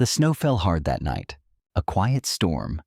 The snow fell hard that night, a quiet storm,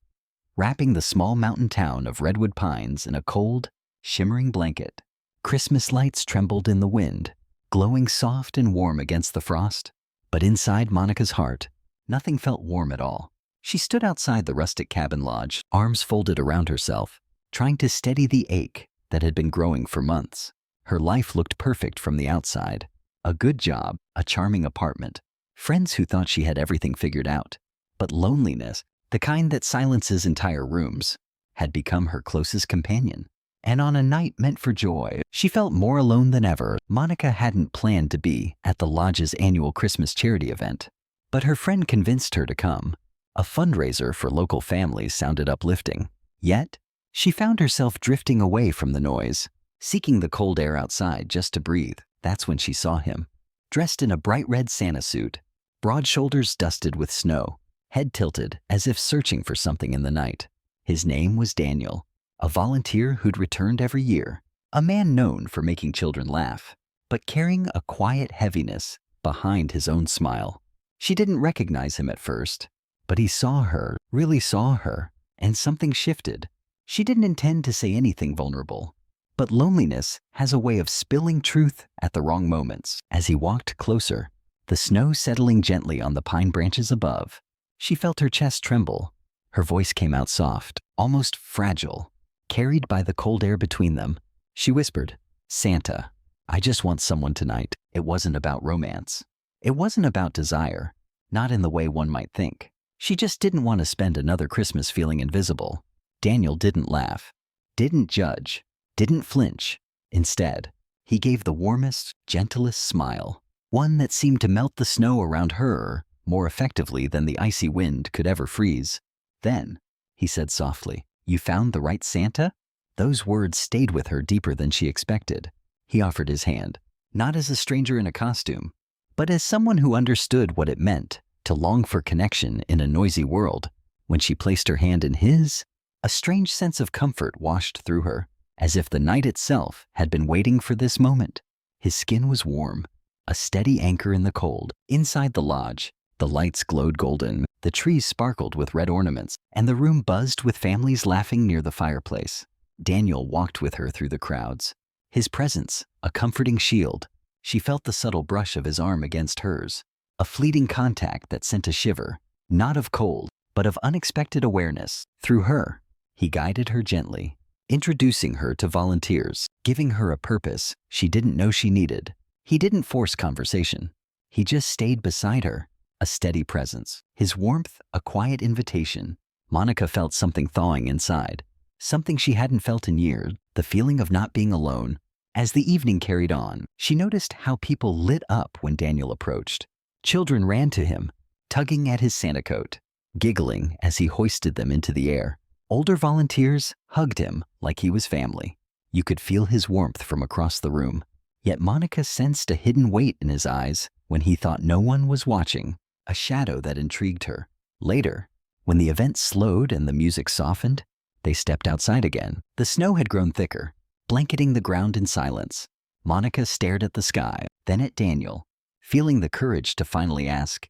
wrapping the small mountain town of Redwood Pines in a cold, shimmering blanket. Christmas lights trembled in the wind, glowing soft and warm against the frost. But inside Monica's heart, nothing felt warm at all. She stood outside the rustic cabin lodge, arms folded around herself, trying to steady the ache that had been growing for months. Her life looked perfect from the outside. A good job, a charming apartment, friends who thought she had everything figured out. But loneliness, the kind that silences entire rooms, had become her closest companion. And on a night meant for joy, she felt more alone than ever. Monica hadn't planned to be at the lodge's annual Christmas charity event, but her friend convinced her to come. A fundraiser for local families sounded uplifting. Yet, she found herself drifting away from the noise, seeking the cold air outside just to breathe. That's when she saw him, dressed in a bright red Santa suit, broad shoulders dusted with snow, head tilted as if searching for something in the night. His name was Daniel, a volunteer who'd returned every year, a man known for making children laugh, but carrying a quiet heaviness behind his own smile. She didn't recognize him at first, but he saw her, really saw her, and something shifted. She didn't intend to say anything vulnerable, but loneliness has a way of spilling truth at the wrong moments. As he walked closer, the snow settling gently on the pine branches above, she felt her chest tremble. Her voice came out soft, almost fragile, carried by the cold air between them. She whispered, "Santa, I just want someone tonight." It wasn't about romance. It wasn't about desire, not in the way one might think. She just didn't want to spend another Christmas feeling invisible. Daniel didn't laugh, didn't judge, didn't flinch. Instead, he gave the warmest, gentlest smile, one that seemed to melt the snow around her more effectively than the icy wind could ever freeze. "Then," he said softly, "you found the right Santa?" Those words stayed with her deeper than she expected. He offered his hand, not as a stranger in a costume, but as someone who understood what it meant to long for connection in a noisy world. When she placed her hand in his, a strange sense of comfort washed through her, as if the night itself had been waiting for this moment. His skin was warm, a steady anchor in the cold. Inside the lodge, the lights glowed golden, the trees sparkled with red ornaments, and the room buzzed with families laughing near the fireplace. Daniel walked with her through the crowds, his presence a comforting shield. She felt the subtle brush of his arm against hers, a fleeting contact that sent a shiver, not of cold, but of unexpected awareness. Through her, he guided her gently, introducing her to volunteers, giving her a purpose she didn't know she needed. He didn't force conversation. He just stayed beside her, a steady presence, his warmth a quiet invitation. Monica felt something thawing inside, something she hadn't felt in years, the feeling of not being alone. As the evening carried on, she noticed how people lit up when Daniel approached. Children ran to him, tugging at his Santa coat, giggling as he hoisted them into the air. Older volunteers hugged him like he was family. You could feel his warmth from across the room. Yet Monica sensed a hidden weight in his eyes when he thought no one was watching, a shadow that intrigued her. Later, when the event slowed and the music softened, they stepped outside again. The snow had grown thicker, blanketing the ground in silence. Monica stared at the sky, then at Daniel, feeling the courage to finally ask,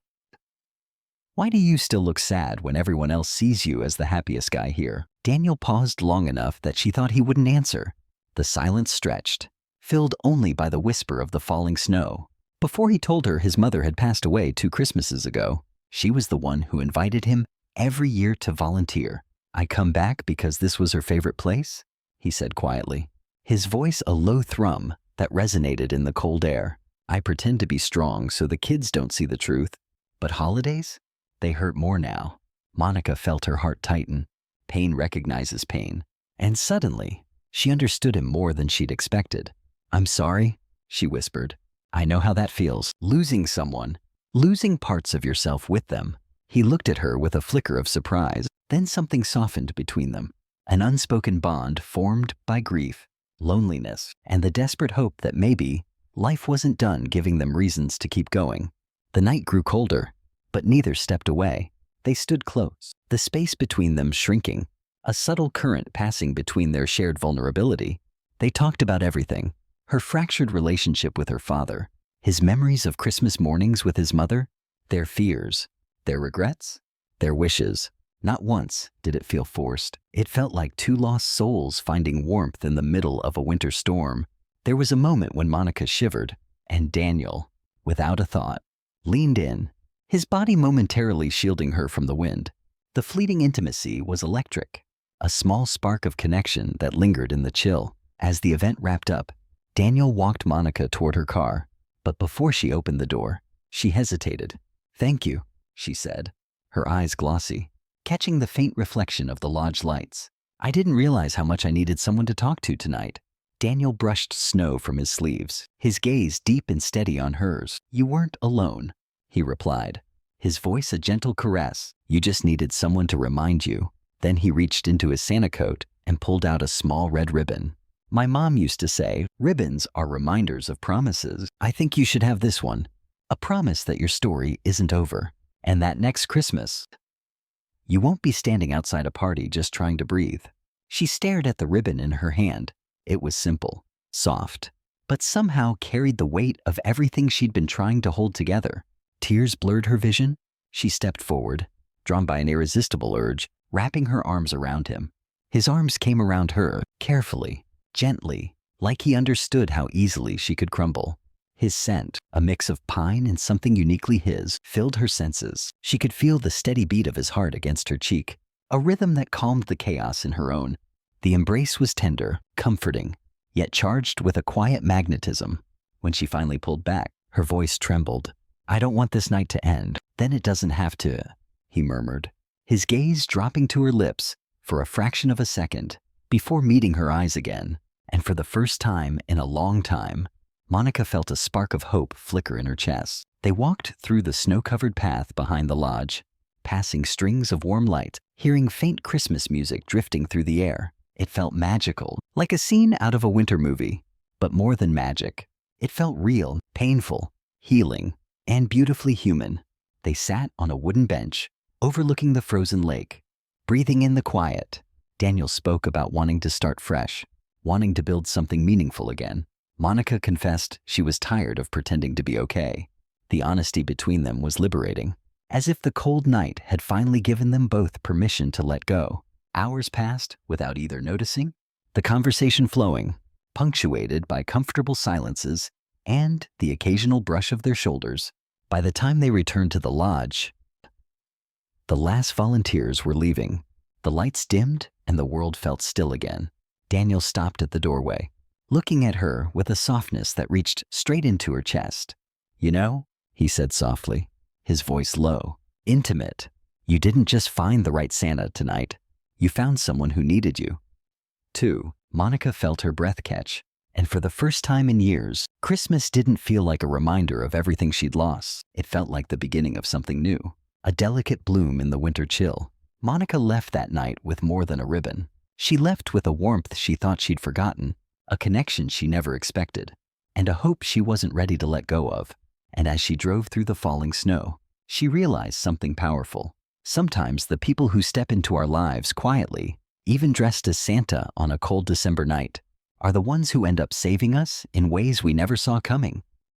"Why do you still look sad when everyone else sees you as the happiest guy here?" Daniel paused long enough that she thought he wouldn't answer. The silence stretched, filled only by the whisper of the falling snow. Before he told her his mother had passed away 2 Christmases ago, she was the one who invited him every year to volunteer. "I come back because this was her favorite place," he said quietly, his voice a low thrum that resonated in the cold air. "I pretend to be strong so the kids don't see the truth, but holidays? They hurt more now." Monica felt her heart tighten. Pain recognizes pain. And suddenly, she understood him more than she'd expected. "I'm sorry," she whispered. "I know how that feels, losing someone, losing parts of yourself with them." He looked at her with a flicker of surprise. Then something softened between them, an unspoken bond formed by grief, loneliness, and the desperate hope that maybe life wasn't done giving them reasons to keep going. The night grew colder, but neither stepped away. They stood close, the space between them shrinking, a subtle current passing between their shared vulnerability. They talked about everything: her fractured relationship with her father, his memories of Christmas mornings with his mother, their fears, Their regrets? Their wishes. Not once did it feel forced. It felt like two lost souls finding warmth in the middle of a winter storm. There was a moment when Monica shivered, and Daniel, without a thought, leaned in, his body momentarily shielding her from the wind. The fleeting intimacy was electric, a small spark of connection that lingered in the chill. As the event wrapped up, Daniel walked Monica toward her car, but before she opened the door, she hesitated. "Thank you," she said, her eyes glossy, catching the faint reflection of the lodge lights. "I didn't realize how much I needed someone to talk to tonight." Daniel brushed snow from his sleeves, his gaze deep and steady on hers. "You weren't alone," he replied, his voice a gentle caress. "You just needed someone to remind you." Then he reached into his Santa coat and pulled out a small red ribbon. "My mom used to say, ribbons are reminders of promises. I think you should have this one. A promise that your story isn't over, and that next Christmas, you won't be standing outside a party just trying to breathe." She stared at the ribbon in her hand. It was simple, soft, but somehow carried the weight of everything she'd been trying to hold together. Tears blurred her vision. She stepped forward, drawn by an irresistible urge, wrapping her arms around him. His arms came around her, carefully, gently, like he understood how easily she could crumble. His scent, a mix of pine and something uniquely his, filled her senses. She could feel the steady beat of his heart against her cheek, a rhythm that calmed the chaos in her own. The embrace was tender, comforting, yet charged with a quiet magnetism. When she finally pulled back, her voice trembled. "I don't want this night to end." "Then it doesn't have to," he murmured, his gaze dropping to her lips for a fraction of a second before meeting her eyes again. And for the first time in a long time, Monica felt a spark of hope flicker in her chest. They walked through the snow-covered path behind the lodge, passing strings of warm light, hearing faint Christmas music drifting through the air. It felt magical, like a scene out of a winter movie. But more than magic, it felt real, painful, healing, and beautifully human. They sat on a wooden bench, overlooking the frozen lake, breathing in the quiet. Daniel spoke about wanting to start fresh, wanting to build something meaningful again. Monica confessed she was tired of pretending to be okay. The honesty between them was liberating, as if the cold night had finally given them both permission to let go. Hours passed without either noticing, the conversation flowing, punctuated by comfortable silences and the occasional brush of their shoulders. By the time they returned to the lodge, the last volunteers were leaving. The lights dimmed and the world felt still again. Daniel stopped at the doorway, looking at her with a softness that reached straight into her chest. "You know," he said softly, his voice low, intimate, "you didn't just find the right Santa tonight. You found someone who needed you." Too. Monica felt her breath catch, and for the first time in years, Christmas didn't feel like a reminder of everything she'd lost. It felt like the beginning of something new, a delicate bloom in the winter chill. Monica left that night with more than a ribbon. She left with a warmth she thought she'd forgotten, a connection she never expected, and a hope she wasn't ready to let go of. And as she drove through the falling snow, she realized something powerful. Sometimes the people who step into our lives quietly, even dressed as Santa on a cold December night, are the ones who end up saving us in ways we never saw coming.